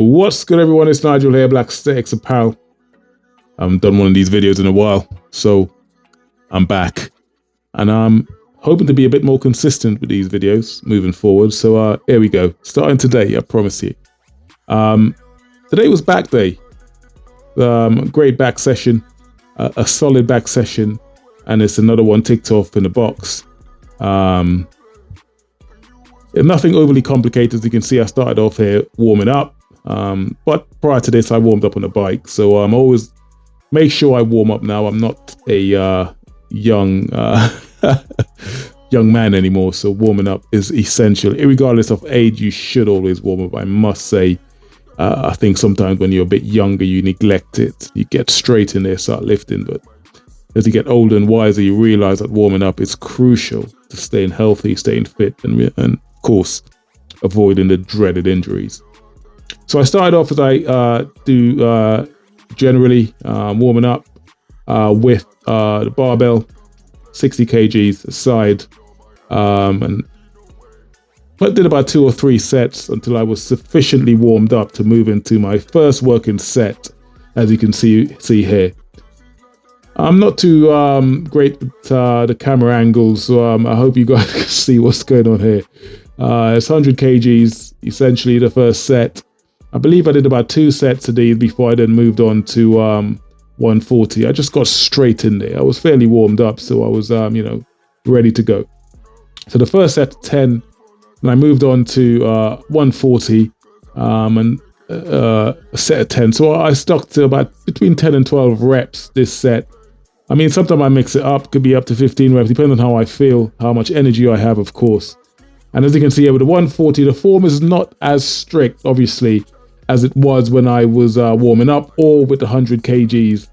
What's good, everyone? It's Nigel here, Black Aesthetics Apparel. I haven't done one of these videos in a while, so I'm back. And I'm hoping to be a bit more consistent with these videos moving forward. So here we go. Starting today, I promise you. Today was back day. Great back session, a solid back session, and it's another one ticked off in the box. Nothing overly complicated. As you can see, I started off here warming up. But prior to this, I warmed up on a bike. So I'm always make sure I warm up now. I'm not a young young man anymore. So warming up is essential. Irregardless of age, you should always warm up. I must say, I think sometimes when you're a bit younger, you neglect it. You get straight in there, start lifting. But as you get older and wiser, you realize that warming up is crucial to staying healthy, staying fit, and of course, avoiding the dreaded injuries. So I started off as I do generally, warming up with the barbell, 60 kgs aside, and I did about 2 or 3 sets until I was sufficiently warmed up to move into my first working set, as you can see here. I'm not too great with the camera angles, so I hope you guys can see what's going on here. It's 100 kgs, essentially the first set. I believe I did about 2 sets of these before I then moved on to 140. I just got straight in there. I was fairly warmed up, so I was, ready to go. So the first set 10, and I moved on to 140 and a set of 10. So I stuck to about between 10 and 12 reps this set. I mean, sometimes I mix it up, could be up to 15 reps, depending on how I feel, how much energy I have, of course. And as you can see here with the 140, the form is not as strict, obviously, as it was when I was warming up or with the 100 kgs.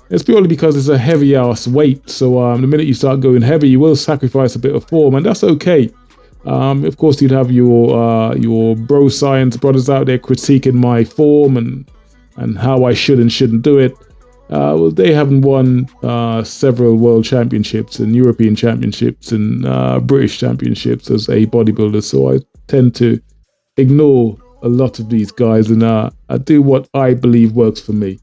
It's purely because it's a heavy ass weight. So the minute you start going heavy, you will sacrifice a bit of form, and that's okay. Of course, you'd have your bro science brothers out there critiquing my form and how I should and shouldn't do it. Well, they haven't won several world championships and European championships and British championships as a bodybuilder, so I tend to ignore a lot of these guys, and I do what I believe works for me.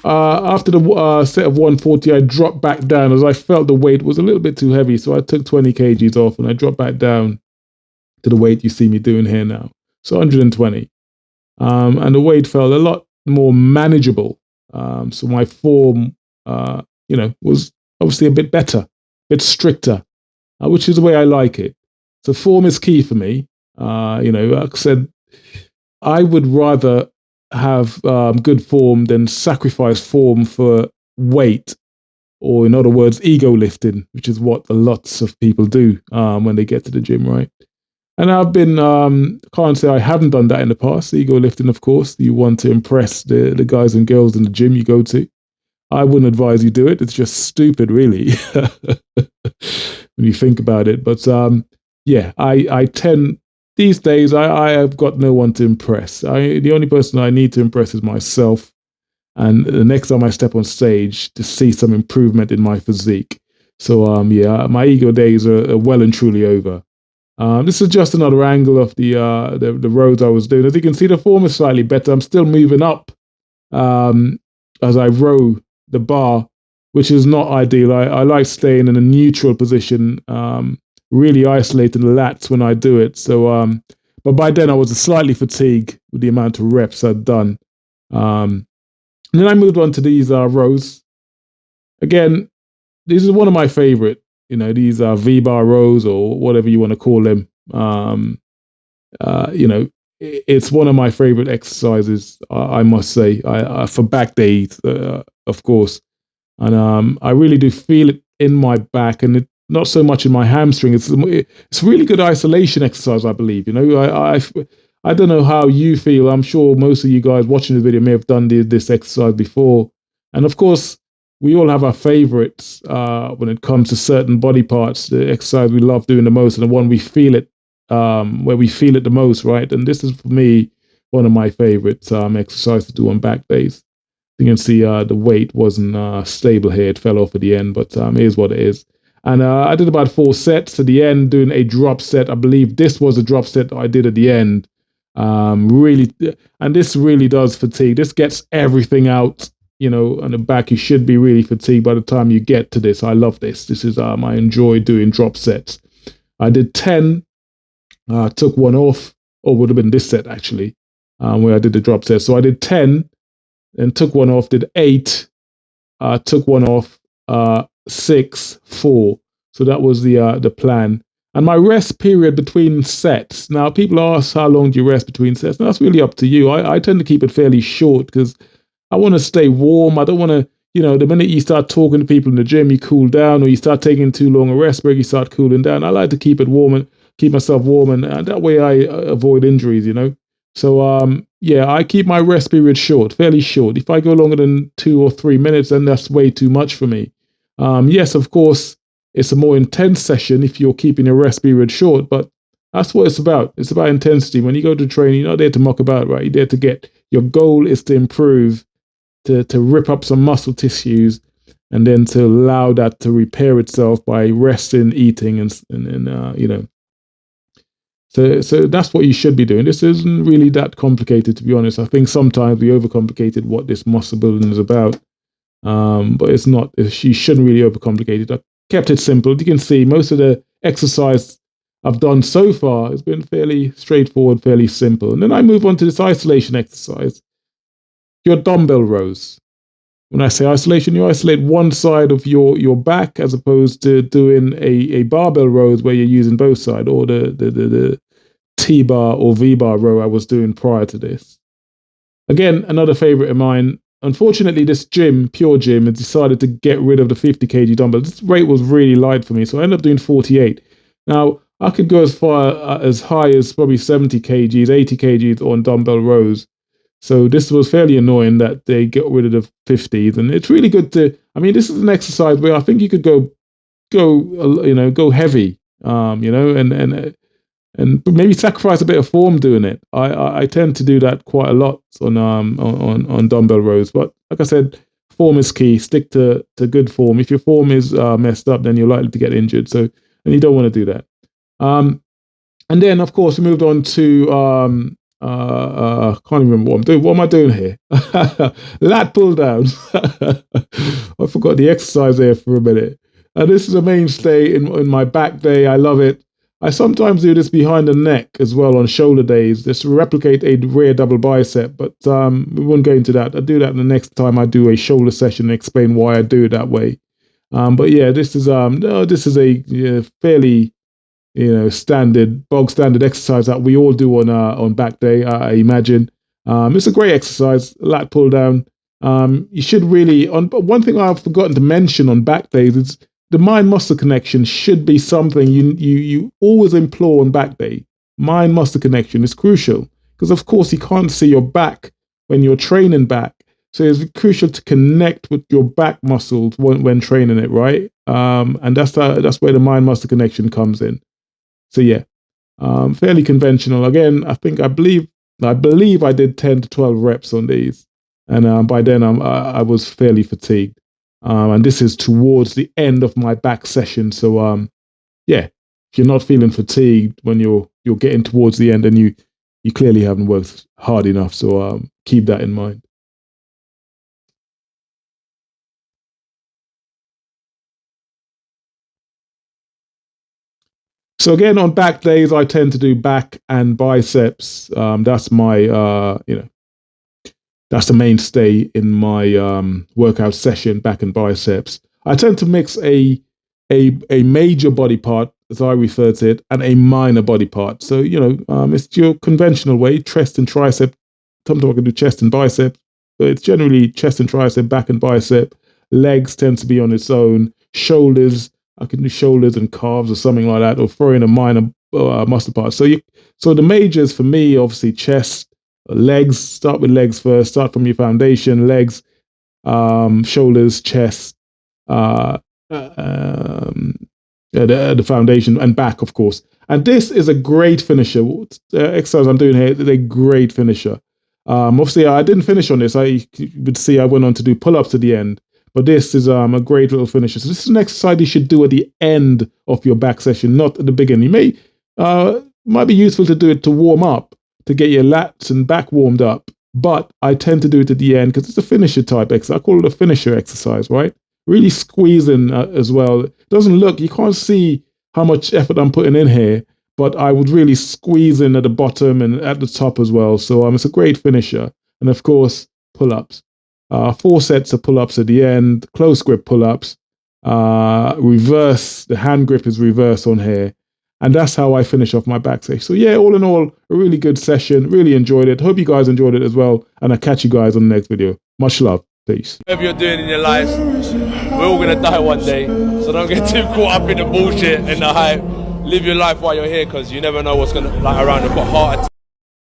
After the set of 140, I dropped back down as I felt the weight was a little bit too heavy, so I took 20 kgs off and I dropped back down to the weight you see me doing here now, so 120. And the weight felt a lot more manageable. So my form, was obviously a bit better, a bit stricter, which is the way I like it. So form is key for me. Like I said, I would rather have good form than sacrifice form for weight, or in other words, ego lifting, which is what lots of people do when they get to the gym, right? And I've been, can't say I haven't done that in the past. Ego lifting, of course, you want to impress the guys and girls in the gym you go to. I wouldn't advise you do it. It's just stupid, really, when you think about it. But I tend, these days, I have got no one to impress. The only person I need to impress is myself. And the next time I step on stage, to see some improvement in my physique. So, my ego days are well and truly over. This is just another angle of the rows I was doing. As you can see, the form is slightly better. I'm still moving up as I row the bar, which is not ideal. I like staying in a neutral position, really isolating the lats when I do it. So, but by then I was slightly fatigued with the amount of reps I'd done. And then I moved on to these rows. Again, this is one of my favorite. These are V-bar rows or whatever you want to call them. It's one of my favorite exercises, I must say, for back days, of course. And I really do feel it in my back, and not so much in my hamstring. It's really good isolation exercise, I believe. I don't know how you feel. I'm sure most of you guys watching the video may have done this exercise before. And of course, we all have our favorites when it comes to certain body parts, the exercise we love doing the most, and the one we feel it, where we feel it the most, right? And this is, for me, one of my favorites exercises to do on back days. You can see the weight wasn't stable here. It fell off at the end, but here's what it is. And I did about 4 sets at the end, doing a drop set. I believe this was a drop set that I did at the end. Really, and this really does fatigue. This gets everything out, on the back. You should be really fatigued by the time you get to this. I love this. This is I enjoy doing drop sets. I did 10, took one off, or would have been this set actually, where I did the drop set. So I did 10 and took one off, did 8, took one off, 6, 4. So that was the plan. And my rest period between sets. Now, people ask, how long do you rest between sets? Now, that's really up to you. I tend to keep it fairly short because I want to stay warm. I don't want to, the minute you start talking to people in the gym, you cool down, or you start taking too long a rest break, you start cooling down. I like to keep it warm and keep myself warm, and that way I avoid injuries, So, yeah, I keep my rest period short, fairly short. If I go longer than 2 or 3 minutes, then that's way too much for me. Yes, of course, it's a more intense session if you're keeping your rest period short, but that's what it's about. It's about intensity. When you go to training, you're not there to muck about, right? You're there to your goal is to improve, to rip up some muscle tissues, and then to allow that to repair itself by resting, eating, and So that's what you should be doing. This isn't really that complicated, to be honest. I think sometimes we overcomplicated what this muscle building is about, but it's not. You shouldn't really overcomplicate it. I kept it simple. You can see most of the exercise I've done so far has been fairly straightforward, fairly simple. And then I move on to this isolation exercise. Your dumbbell rows. When I say isolation, you isolate one side of your back as opposed to doing a barbell rows where you're using both sides, or the T-bar or V-bar row I was doing prior to this. Again, another favorite of mine. Unfortunately, this gym, Pure Gym, has decided to get rid of the 50 kg dumbbell. This rate was really light for me, so I ended up doing 48. Now, I could go as high as probably 70 kgs, 80 kgs on dumbbell rows. So this was fairly annoying that they get rid of the 50s, and it's really good to. I mean, this is an exercise where I think you could go heavy, and maybe sacrifice a bit of form doing it. I tend to do that quite a lot on dumbbell rows, but like I said, form is key. Stick to good form. If your form is messed up, then you're likely to get injured. So, and you don't want to do that. And then, of course, we moved on to I can't even remember what I'm doing. What am I doing here? Lat pull downs. I forgot the exercise there for a minute. And this is a mainstay in my back day. I love it. I sometimes do this behind the neck as well on shoulder days, just to replicate a rear double bicep, but we won't go into that. I'll do that the next time I do a shoulder session and explain why I do it that way. But yeah, this is a fairly bog standard exercise that we all do on back day, I imagine. It's a great exercise, lat pull down. You should really, one thing I've forgotten to mention on back days is the mind-muscle connection should be something you always implore on back day. Mind-muscle connection is crucial because, of course, you can't see your back when you're training back. So it's crucial to connect with your back muscles when training it, right? And that's where the mind-muscle connection comes in. So yeah, fairly conventional. Again, I believe I did 10 to 12 reps on these, and by then I was fairly fatigued. And this is towards the end of my back session. So yeah, if you're not feeling fatigued when you're getting towards the end, then you clearly haven't worked hard enough. So keep that in mind. So again, on back days, I tend to do back and biceps. That's my that's the mainstay in my workout session, back and biceps. I tend to mix a major body part, as I refer to it, and a minor body part. So it's your conventional way: chest and tricep. Sometimes I can do chest and bicep, but it's generally chest and tricep, back and bicep. Legs tends to be on its own. Shoulders, I can do shoulders and calves or something like that, or throw in a minor muscle part. So the majors for me, obviously, chest. Legs, start with legs first. Start from your foundation, legs, shoulders, chest, the foundation, and back, of course. And this is a great finisher. The exercise I'm doing here is a great finisher. Obviously, I didn't finish on this. You would see I went on to do pull-ups at the end. But this is a great little finisher. So this is an exercise you should do at the end of your back session, not at the beginning. You might be useful to do it to warm up. to get your lats and back warmed up. But I tend to do it at the end because it's a finisher type exercise. I call it a finisher exercise, right? Really squeezing as well. It doesn't look, you can't see how much effort I'm putting in here, but I would really squeeze in at the bottom and at the top as well. So it's a great finisher. And of course, pull-ups. 4 sets of pull-ups at the end, close grip pull-ups, reverse, the hand grip is reverse on here. And that's how I finish off my back session. So yeah, all in all, a really good session. Really enjoyed it. Hope you guys enjoyed it as well. And I'll catch you guys on the next video. Much love. Peace. Whatever you're doing in your lives, we're all going to die one day. So don't get too caught up in the bullshit and the hype. Live your life while you're here, because you never know what's going to, like, around the heart attack.